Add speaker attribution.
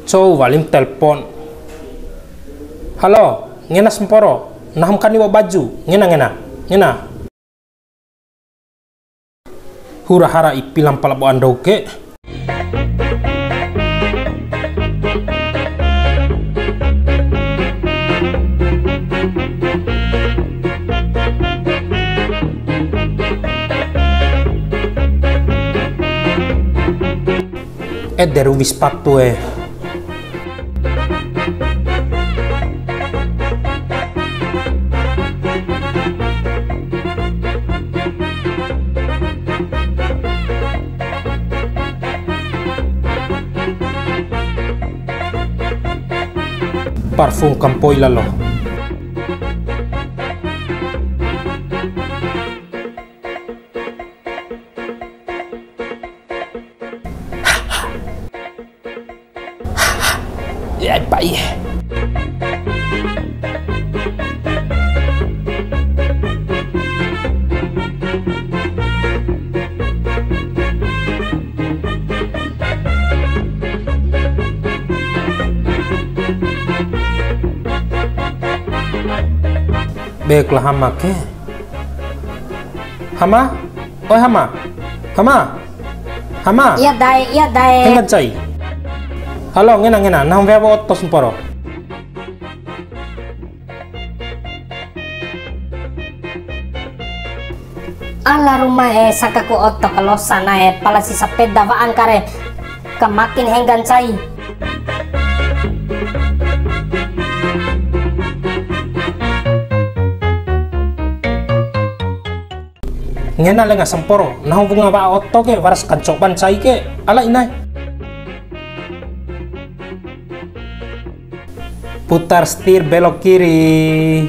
Speaker 1: Coba lim telepon. Halo, ngena semporo. Naham kan iwa baju. Ngena. Hura hara ipilam palabu andoke. Dari sepatu parfum kampoi lalo. Ya, baik. Baiklah Hama ke. Hama? Oi Hama?
Speaker 2: Iya dai.
Speaker 1: Hengan cai. Halo, ngena. Nahum veva otto semporo.
Speaker 2: Ala rumah sakaku otto kalau sana pala si sepeda waan kare kemakin henggan cai.
Speaker 1: Ngena lenga semporo. Nahum bunga ba otto ke waras kancoban cai ke. Ala inai. Putar setir belok kiri.